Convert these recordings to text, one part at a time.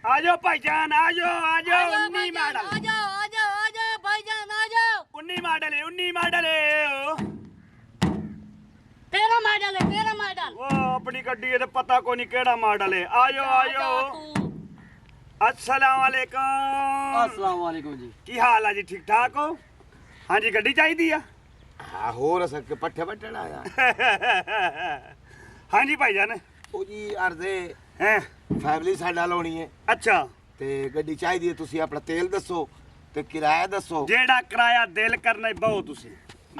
आ जाओ भाईजान आ जाओ 19 मॉडल आ जाओ भाईजान आ जाओ 19 मॉडल है 13 मॉडल वो अपनी गड्डी है तो पता को नहीं केड़ा मॉडल है आ जाओ अस्सलाम वालेकुम जी की हाल है जी ठीक ठाक हो हाँ जी गड्डी चाहिए आ हाँ हो सके पट्ठे बट्टन आया हाँ जी भाईजान ਉਹ ਜੀ ਅਰਜ਼ੇ हैं ਫੈਮਿਲੀ ਸਾਡਾ ਲਾਉਣੀ ਹੈ अच्छा ਤੇ ਗੱਡੀ ਚਾਹੀਦੀ ਹੈ ਤੁਸੀਂ ਆਪਣਾ ਤੇਲ ਦੱਸੋ ਤੇ ਕਿਰਾਇਆ ਦੱਸੋ जेड़ा किराया दिल करना बहुत तुसी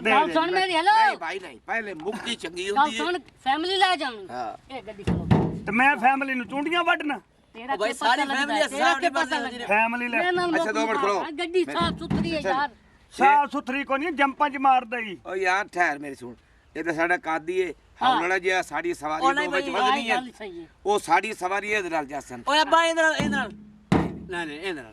गाल सुन मेरी हेलो ਨਹੀਂ ਭਾਈ ਨਹੀਂ ਪਹਿਲੇ ਮੁਕਤੀ ਚੰਗੀ गाल ਹੁੰਦੀ ਹੈ सुन फैमिली ले जाऊं हाँ। ए गड्डी चलो ते मैं फैमिली नु चुंडियां वड्डना तेरा भाई सारी फैमिली साहब ने पता लग फैमिली ले अच्छा, 2 मिनट खड़ो। गड्डी साफ सुथरी है यार साफ सुथरी को नहीं जंपा च मार दई ਓ ਯਾਰ ਠਹਿਰ ਮੇਰੀ ਸੁਣ ਇਹ ਤਾਂ ਸਾਡਾ ਕਾਦੀ ਹੈ ਹੌਲਣਾ ਜਿਹਾ ਸਾਡੀ ਉਹ ਸਵਾਰੀ ਨਹੀਂ ਤੋਂ ਵਿੱਚ ਬਈ, ਵਧਣੀ ਹੈ ਗੱਲ ਸਹੀ ਹੈ ਉਹ ਸਾਡੀ ਸਵਾਰੀ ਇਹਦੇ ਨਾਲ ਜਾਸਨ ओए अब्बा इधर नहीं इधर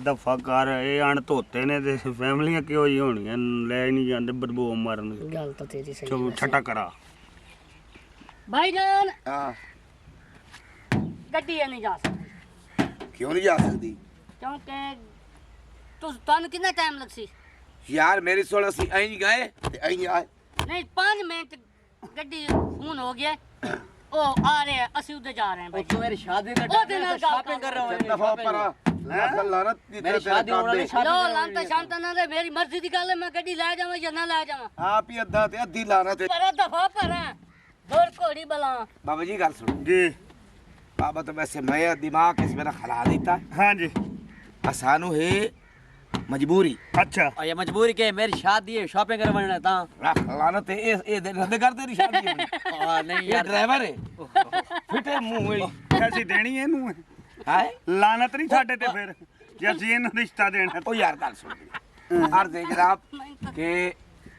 दफा कर ये अण धोते ने ते फैमिलियां क्यों ही होनियां ले ही नहीं जांदे बदबू मारन गल तो तेरी सही चलो छटा करा भाईजान ਹਾਂ गड्डी नहीं जा सकती ਕਿਉਂ ਨਹੀਂ ਜਾ ਸਕਦੀ क्योंकि तुम कितना टाइम लगसी ਯਾਰ ਮੇਰੀ ਸੁਣ ਅਸੀਂ ਐਂ ਗਏ ਤੇ ਐਂ ਆਏ नहीं 5 मिनट गड्डी फोन हो गया ओ आ रहे हैं असि उधर जा रहे हैं वो भाई तो मेरी शादी का ओ टाइम दिन है गाल शॉपिंग कर रहा हूँ दफा पर नकल लानत दी मेरी शादी होने वाली शादी लो करवानी लांता है। शांता ना दे मेरी मर्जी दी गल है मैं गड्डी ले जावां या ना ले जावां ਆਪ ਹੀ ਅੱਧਾ ਤੇ ਅੱਧੀ ਲਾਨਤ ਹੈ पर दफा पर है दौड़ कोड़ी बला ਬਾਬਾ ਜੀ ਗੱਲ ਸੁਣੋ जी बाबा तो वैसे मैं दिमाग इस मेरा खिला देता हाँ जी आसानू है मजबूरी अच्छा और ये मजबूरी के मेरी शादी है शॉपिंग करवानी है ता लानत है ये रद्द कर तेरी शादी अपनी। हां नहीं ये यार ड्राइवर है फिटे मुंह में ऐसी देनी है इनू हाय लानत नहीं छाड़े ते फिर जे ਅਸੀਂ ਇਹਨੂੰ ਰਿਸ਼ਤਾ ਦੇਣਾ ओ यार गल सुन हर दे जनाब के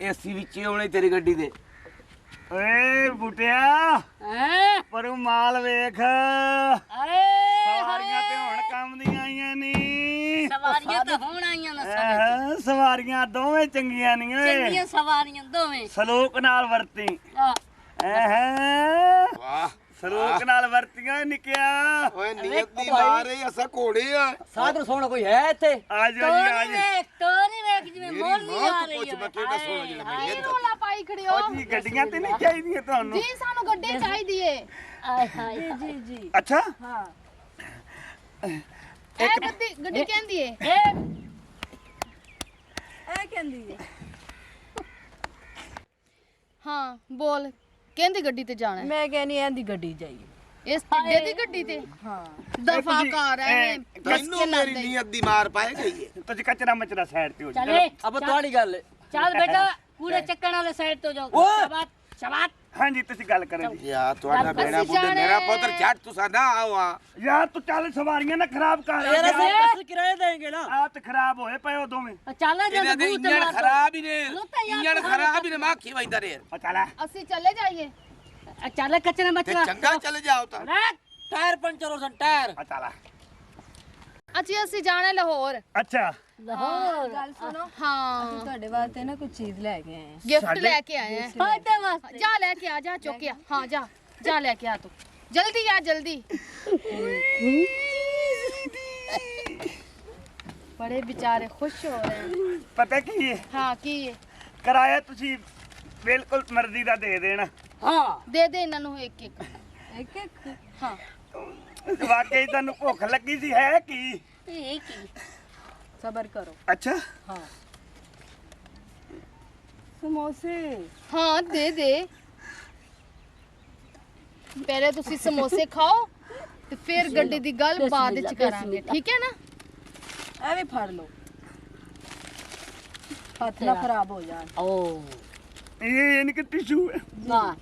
एसी विच होने तेरी गड्डी दे ਓਏ ਬੁੱਟਿਆ हैं ਪਰੂ ਮਾਲ ਵੇਖ अरे ਸਵਾਰੀਆਂ ਤੇ ਹੁਣ ਕੰਮ ਦੀਆਂ ਆਈਆਂ ਨਹੀਂ सवारियां तो होण आईयां ना सब ਸਵਾਰੀਆਂ ਦੋਵੇਂ ਚੰਗੀਆਂ ਨਹੀਂ ਓਏ चंगियां सवारियां दोवें ਸਲੂਕ ਨਾਲ ਵਰਤੀ वाह ਸਲੂਕ ਨਾਲ ਵਰਤੀਆਂ ਨਿਕਿਆ ओए नियत दी मार है ऐसा कोड़े है साथ सोना कोई है इथे ਆ ਜਾ ਜੀ ਆ ਜਾ तोरी वेख जिवें मेरी मोरनी मां आ तो रही कुछ है मैं केड़ा सोना जेड़ा मेरी इज्जत ਰੋਲਾ ਪਾਈ ਖੜਿਓ ਉਹ ਜੀ ਗੱਡੀਆਂ ਤੇ ਨਹੀਂ ਚਾਹੀਦੀਆਂ ਤੁਹਾਨੂੰ ਜੀ ਸਾਨੂੰ ਗੱਡੀ ਚਾਹੀਦੀ ਏ आय हाय जी ਅੱਛਾ ਹਾਂ ਇੱਕ ਇਹ ਗੱਡੀ ਕਹਿੰਦੀ ਏ ए ਇਹ ਕਹਿੰਦੀ ਏ ਹਾਂ ਬੋਲ ਕਹਿੰਦੀ ਗੱਡੀ ਤੇ ਜਾਣਾ ਹੈ। ਮੈਂ ਕਹਿੰਨੀ ਇਹਦੀ ਗੱਡੀ ਜਾਈਏ ਇਸ ਟਿੱਡੇ ਦੀ ਗੱਡੀ ਤੇ ਹਾਂ ਦਫਾ ਕਰ ਐਵੇਂ ਤੈਨੂੰ ਮੇਰੀ ਨੀਅਤ ਦੀ ਮਾਰ ਪਾਏ ਗਈ ਹੈ ਤੁਸੀਂ ਕਚਰਾ ਮਚਰਾ ਸਾਈਡ ਤੇ ਹੋ ਜਾਓ चले अब तुम्हारी गल है चल बेटा कूड़े चक्कन वाले साइड तो जाओ ओए! शबात ਹਾਂਜੀ ਤੁਸੀਂ ਗੱਲ ਕਰੋ ਜੀ ਯਾ ਤੁਹਾਡਾ ਬੇੜਾ ਅਸੀਂ ਬੁੱਢੇ ਜਾਣੇ। ਮੇਰਾ ਪੁੱਤਰ ਛੱਡ ਤੁਸਾਂ ਨਾ ਆਵਾ ਯਾਰ ਤੂੰ ਚੱਲ ਸਵਾਰੀਆਂ ਨਾ ਖਰਾਬ ਕਰ यार ऐसे किराए देंगे ना ਆਪ ਖਰਾਬ ਹੋਏ ਪਏ ਉਹ ਦੋਵੇਂ चल ਇਹਨਾਂ ਦੇ ਇੰਜਣ ਖਰਾਬ ਹੀ ਨੇ ਲੋਕਾਂ ਯਾਰ ਇੰਜਣ ਖਰਾਬ ਹੀ ਨੇ ਮਾਖੀ ਵਈਦਾ ਰੇ ਉਹ ਚੱਲ ਅਸੀਂ ਚੱਲੇ ਜਾਈਏ चल कचरा ਤੇ मचरा ਚੰਗਾ ਚਲੇ ਜਾਓ ਤਾਂ टायर पंचर हो सन टायर ਉਹ ਚੱਲ ਅੱਛਾ ਅਸੀਂ ਜਾਣਾ ਲਾਹੌਰ ਅੱਛਾ लाहौर ਗੱਲ ਸੁਣੋ ਹਾਂ ਤੁਹਾਡੇ ਵਾਸਤੇ ਨਾ ਕੁਝ ਚੀਜ਼ ਲੈ ਕੇ ਆਏ ਆ ਗਿਫਟ ਲੈ ਕੇ ਆਏ ਆ फायदे वास्ते ਜਾ ਲੈ ਕੇ ਆ ਜਾ ਚੁੱਕ ਕੇ ਆ ਹਾਂ ਜਾ ਲੈ ਕੇ ਆ ਤੂੰ ਜਲਦੀ ਆ ਜਲਦੀ ਬੜੇ ਵਿਚਾਰੇ ਖੁਸ਼ ਹੋ ਰਹੇ ਹਨ ਪਤਾ ਕੀ ਹੈ ਹਾਂ ਕੀ ਹੈ ਕਿਰਾਇਆ ਤੁਸੀਂ ਬਿਲਕੁਲ ਮਰਜ਼ੀ ਦਾ ਦੇ ਦੇਣਾ हाँ ਦੇ ਦੇ ਇਹਨਾਂ ਨੂੰ ਇੱਕ ਇੱਕ ਇੱਕ ਇੱਕ ਹਾਂ ਵਾਕਈ ਤੁਹਾਨੂੰ ਭੁੱਖ ਲੱਗੀ ਸੀ ਹੈ ਕੀ एक ही ਸਬਰ ਕਰੋ ਅੱਛਾ ਸਮੋਸੇ ਹਾਂ ਦੇ ਪਹਿਲੇ ਤੁਸੀਂ ਸਮੋਸੇ ਖਾਓ ਤੇ ਫਿਰ ਗੱਡੀ ਦੀ ਗੱਲ ਬਾਅਦ ਵਿੱਚ ਕਰਾਂਗੇ ਠੀਕ ਹੈ ਨਾ ਇਹ ਵੀ ਫੜ ਲਓ ਹੱਥ ਨਾ ਖਰਾਬ ਹੋ ਜਾਣ ओ ਇਹ ਇਨਕੇ ਟਿਸ਼ੂ ਹੈ वाह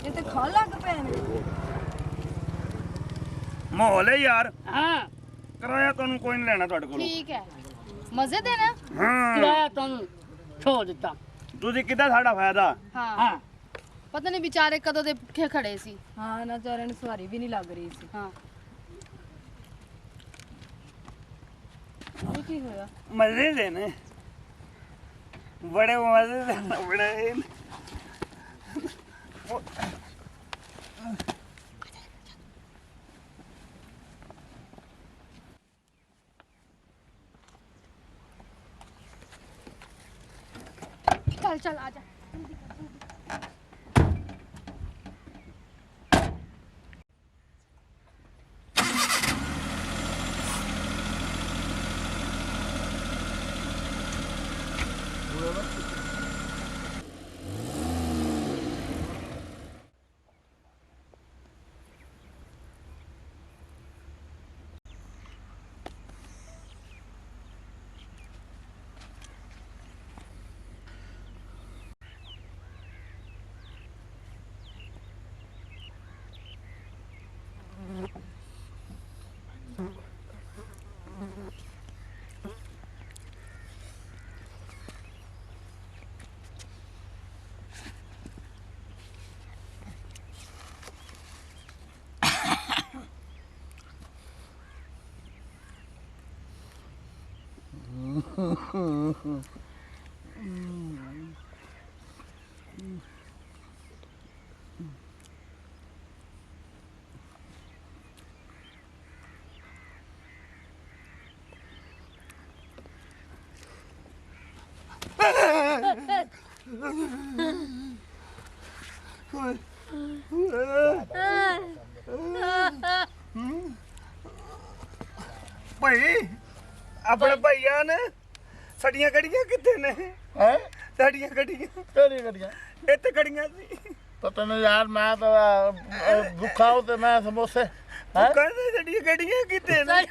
ਇਹ ਤੇ ਖਾ ਲੱਗ ਪਏ ਨੇ ਮਾਹੌਲ ਹੈ ਯਾਰ हाँ ਕਿਰਾਇਆ ਤੁਹਾਨੂੰ ਕੋਈ ਨਹੀਂ ਲੈਣਾ ਤੁਹਾਡੇ ਕੋਲੋਂ ਠੀਕ ਹੈ ਮਜ਼ੇ ਦੇ ਨਾ ਹਾਂ किराया तुम छोड़ देता ਤੁਸੀਂ ਕਿੱਦਾਂ ਸਾਡਾ ਫਾਇਦਾ ਹਾਂ हाँ ਪਤਾ ਨਹੀਂ ਵਿਚਾਰੇ ਕਦੋਂ ਦੇ ਭੁੱਖੇ ਖੜੇ ਸੀ ਹਾਂ ਨਾ ਚਾਰੇ ਨੂੰ ਸਵਾਰੀ ਵੀ ਨਹੀਂ ਲੱਗ ਰਹੀ ਸੀ ਹਾਂ ਇਹ ਕੀ ਹੋਇਆ ਮਜ਼ੇ ਦੇ ਨੇ ਬੜੇ ਮਜ਼ੇ ਦੇ ਨੇ, ਬੜੇ चल चल आजा ਭਾਈ ਆਪਣੇ ਭਾਈਆਂ ਨੇ ਸਾਡੀਆਂ ਗੱਡੀਆਂ ਕਿੱਥੇ ਨੇ ਹੈ ਸਾਡੀਆਂ ਗੱਡੀਆਂ ਕਿਹੜੀ ਗੱਡੀਆਂ ਇੱਥੇ ਗੱਡੀਆਂ ਸੀ ਪਤਾ ਨਹੀਂ ਯਾਰ ਮੈਂ ਤਾਂ ਭੁੱਖਾ ਹਾਂ ਤੇ ਮੈਂ ਸਮੋਸੇ ਹੈ ਕਹਿੰਦੇ ਸਾਡੀਆਂ ਗੱਡੀਆਂ ਕਿੱਥੇ ਨੇ